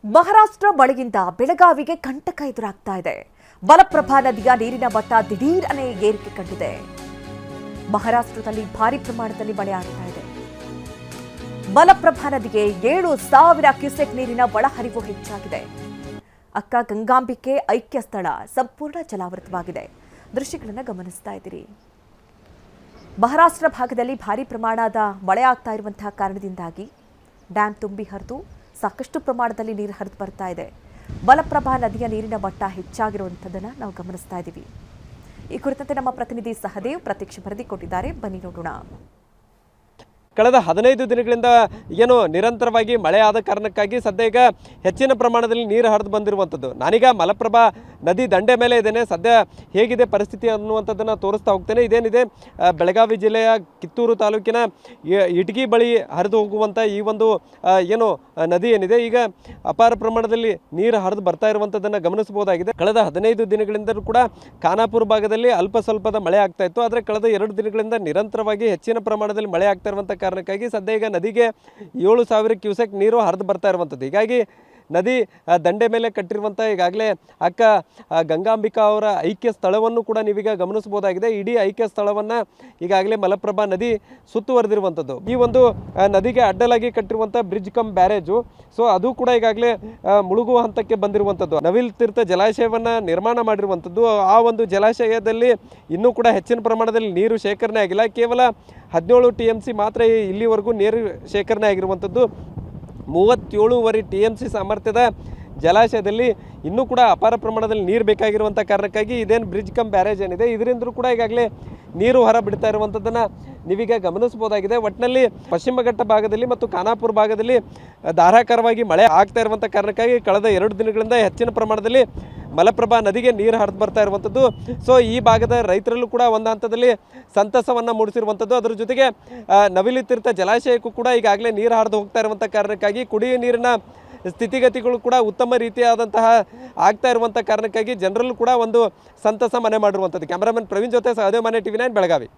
ಮಹಾರಾಷ್ಟ್ರ ಮಳೆಯಿಂದ ಬೆಳಗಾವಿಗೆ ಕಂಟಕ ಎದುರಾಗ್ತಾ ಇದೆ. ಮಲಪ್ರಭಾ ನದಿಯ ನೀರಿನ ಮಟ್ಟ ದಿಢೀರನೆ ಏರಿಕೆ ಕಂಡಿದೆ. ಮಹಾರಾಷ್ಟ್ರದಲ್ಲಿ ಭಾರಿ ಪ್ರಮಾಣದಲ್ಲಿ ಮಳೆ ಆಗ್ತಾ ಇದೆ. ಮಲಪ್ರಭಾ ನದಿಗೆ 7,000 ಕ್ಯೂಸೆಕ್ ನೀರಿನ ಒಳಹರಿವು ಹೆಚ್ಚಾಗಿದೆ. ಅಕ್ಕ ಗಂಗಾಂಬಿಕೆ ಐಕ್ಯ ಸ್ಥಳ ಸಂಪೂರ್ಣ ಜಲಾವೃತವಾಗಿದೆ. ದೃಶ್ಯಗಳನ್ನು ಗಮನಿಸ್ತಾ ಇದ್ದೀರಿ. ಮಹಾರಾಷ್ಟ್ರ ಭಾಗದಲ್ಲಿ ಭಾರಿ ಪ್ರಮಾಣದ ಮಳೆ ಆಗ್ತಾ ಇರುವಂತಹ ಕಾರಣದಿಂದಾಗಿ ಡ್ಯಾಂ ತುಂಬಿ ಹರಿದು ಸಾಕಷ್ಟು ಪ್ರಮಾಣದಲ್ಲಿ ನೀರು ಹರಿದು ಬರ್ತಾ ಇದೆ. ಮಲಪ್ರಭಾ ನದಿಯ ನೀರಿನ ಮಟ್ಟ ಹೆಚ್ಚಾಗಿರುವಂಥದ್ದನ್ನು ನಾವು ಗಮನಿಸ್ತಾ ಇದ್ದೀವಿ. ಈ ಕುರಿತಂತೆ ನಮ್ಮ ಪ್ರತಿನಿಧಿ ಸಹದೇವ್ ಪ್ರತ್ಯಕ್ಷ ವರದಿ ಕೊಟ್ಟಿದ್ದಾರೆ. ಬನ್ನಿ ನೋಡೋಣ. ಕಳೆದ 15 ದಿನಗಳಿಂದ ಏನು ನಿರಂತರವಾಗಿ ಮಳೆ ಆದ ಕಾರಣಕ್ಕಾಗಿ ಸದ್ಯ ಈಗ ಹೆಚ್ಚಿನ ಪ್ರಮಾಣದಲ್ಲಿ ನೀರು ಹರಿದು ಬಂದಿರುವಂಥದ್ದು. ನಾನೀಗ ಮಲಪ್ರಭಾ ನದಿ ದಂಡೆ ಮೇಲೆ ಇದ್ದೇನೆ. ಸದ್ಯ ಹೇಗಿದೆ ಪರಿಸ್ಥಿತಿ ಅನ್ನುವಂಥದ್ದನ್ನು ತೋರಿಸ್ತಾ ಹೋಗ್ತೇನೆ. ಇದೇನಿದೆ ಬೆಳಗಾವಿ ಜಿಲ್ಲೆಯ ಕಿತ್ತೂರು ತಾಲೂಕಿನ ಇಟಗಿ ಬಳಿ ಹರಿದು ಹೋಗುವಂಥ ಈ ಒಂದು ಏನು ನದಿ ಏನಿದೆ, ಈಗ ಅಪಾರ ಪ್ರಮಾಣದಲ್ಲಿ ನೀರು ಹರಿದು ಬರ್ತಾ ಇರುವಂಥದ್ದನ್ನು ಗಮನಿಸಬಹುದಾಗಿದೆ. ಕಳೆದ 15 ದಿನಗಳಿಂದಲೂ ಕೂಡ ಖಾನಾಪುರ ಭಾಗದಲ್ಲಿ ಅಲ್ಪ ಸ್ವಲ್ಪದ ಮಳೆ ಆಗ್ತಾ ಇತ್ತು. ಆದರೆ ಕಳೆದ 2 ದಿನಗಳಿಂದ ನಿರಂತರವಾಗಿ ಹೆಚ್ಚಿನ ಪ್ರಮಾಣದಲ್ಲಿ ಮಳೆ ಆಗ್ತಾ ಇರುವಂಥ ಕಾರಣಕ್ಕಾಗಿ ಸದ್ಯ ಈಗ ನದಿಗೆ 7,000 ಕ್ಯೂಸೆಕ್ ನೀರು ಹರಿದು ಬರ್ತಾ ಇರುವಂಥದ್ದು. ಹೀಗಾಗಿ ನದಿ ದಂಡೆ ಮೇಲೆ ಕಟ್ಟಿರುವಂಥ ಈಗಾಗಲೇ ಅಕ್ಕ ಗಂಗಾಂಬಿಕಾ ಅವರ ಐಕ್ಯ ಸ್ಥಳವನ್ನು ಕೂಡ ನೀವೀಗ ಗಮನಿಸಬಹುದಾಗಿದೆ. ಇಡೀ ಐಕ್ಯ ಸ್ಥಳವನ್ನು ಈಗಾಗಲೇ ಮಲಪ್ರಭಾ ನದಿ ಸುತ್ತುವರೆದಿರುವಂಥದ್ದು. ಈ ಒಂದು ನದಿಗೆ ಅಡ್ಡಲಾಗಿ ಕಟ್ಟಿರುವಂಥ ಬ್ರಿಡ್ಜ್ ಕಮ್ ಬ್ಯಾರೇಜು, ಸೊ ಅದು ಕೂಡ ಈಗಾಗಲೇ ಮುಳುಗುವ ಹಂತಕ್ಕೆ ಬಂದಿರುವಂಥದ್ದು. ನವಿಲ್ ತೀರ್ಥ ಜಲಾಶಯವನ್ನು ನಿರ್ಮಾಣ ಮಾಡಿರುವಂಥದ್ದು. ಆ ಒಂದು ಜಲಾಶಯದಲ್ಲಿ ಇನ್ನೂ ಕೂಡ ಹೆಚ್ಚಿನ ಪ್ರಮಾಣದಲ್ಲಿ ನೀರು ಶೇಖರಣೆ ಆಗಿಲ್ಲ. ಕೇವಲ 17 TMC ಮಾತ್ರ ಇಲ್ಲಿವರೆಗೂ ನೀರು ಶೇಖರಣೆ ಆಗಿರುವಂಥದ್ದು. 37.5 TMC ಸಾಮರ್ಥ್ಯದ ಜಲಾಶಯದಲ್ಲಿ ಇನ್ನೂ ಕೂಡ ಅಪಾರ ಪ್ರಮಾಣದಲ್ಲಿ ನೀರು ಬೇಕಾಗಿರುವಂಥ ಕಾರಣಕ್ಕಾಗಿ ಇದೇನು ಬ್ರಿಡ್ಜ್ ಕಮ್ ಬ್ಯಾರೇಜ್ ಏನಿದೆ ಇದರಿಂದಲೂ ಕೂಡ ಈಗಾಗಲೇ ನೀರು ಹೊರ ಬಿಡ್ತಾ ಇರುವಂಥದ್ದನ್ನು ನೀವೀಗ ಗಮನಿಸಬಹುದಾಗಿದೆ. ಒಟ್ಟಿನಲ್ಲಿ ಪಶ್ಚಿಮ ಘಟ್ಟ ಭಾಗದಲ್ಲಿ ಮತ್ತು ಖಾನಾಪುರ ಭಾಗದಲ್ಲಿ ಧಾರಾಕಾರವಾಗಿ ಮಳೆ ಆಗ್ತಾ ಇರುವಂಥ ಕಾರಣಕ್ಕಾಗಿ ಕಳೆದ 2 ದಿನಗಳಿಂದ ಹೆಚ್ಚಿನ ಪ್ರಮಾಣದಲ್ಲಿ ಮಲಪ್ರಭಾ ನದಿಗೆ ನೀರು ಹರಿದು ಬರ್ತಾ ಇರುವಂಥದ್ದು. ಸೊ ಈ ಭಾಗದ ರೈತರಲ್ಲೂ ಕೂಡ ಒಂದು ಹಂತದಲ್ಲಿ ಸಂತಸವನ್ನು ಮೂಡಿಸಿರುವಂಥದ್ದು. ಅದರ ಜೊತೆಗೆ ನವಿಲು ತೀರ್ಥ ಜಲಾಶಯಕ್ಕೂ ಕೂಡ ಈಗಾಗಲೇ ನೀರು ಹರಿದು ಹೋಗ್ತಾ ಇರುವಂಥ ಕಾರಣಕ್ಕಾಗಿ ಕುಡಿಯುವ ನೀರಿನ ಸ್ಥಿತಿಗತಿಗಳು ಕೂಡ ಉತ್ತಮ ರೀತಿಯಾದಂತಹ ಆಗ್ತಾ ಇರುವಂಥ ಕಾರಣಕ್ಕಾಗಿ ಜನರಲ್ಲೂ ಕೂಡ ಒಂದು ಸಂತಸ ಮನೆ ಮಾಡಿರುವಂಥದ್ದು. ಕ್ಯಾಮರಾಮನ್ ಪ್ರವೀಣ್ ಜೊತೆ ಸಹದೇವ್ ಮನೆ TV9 ಬೆಳಗಾವಿ.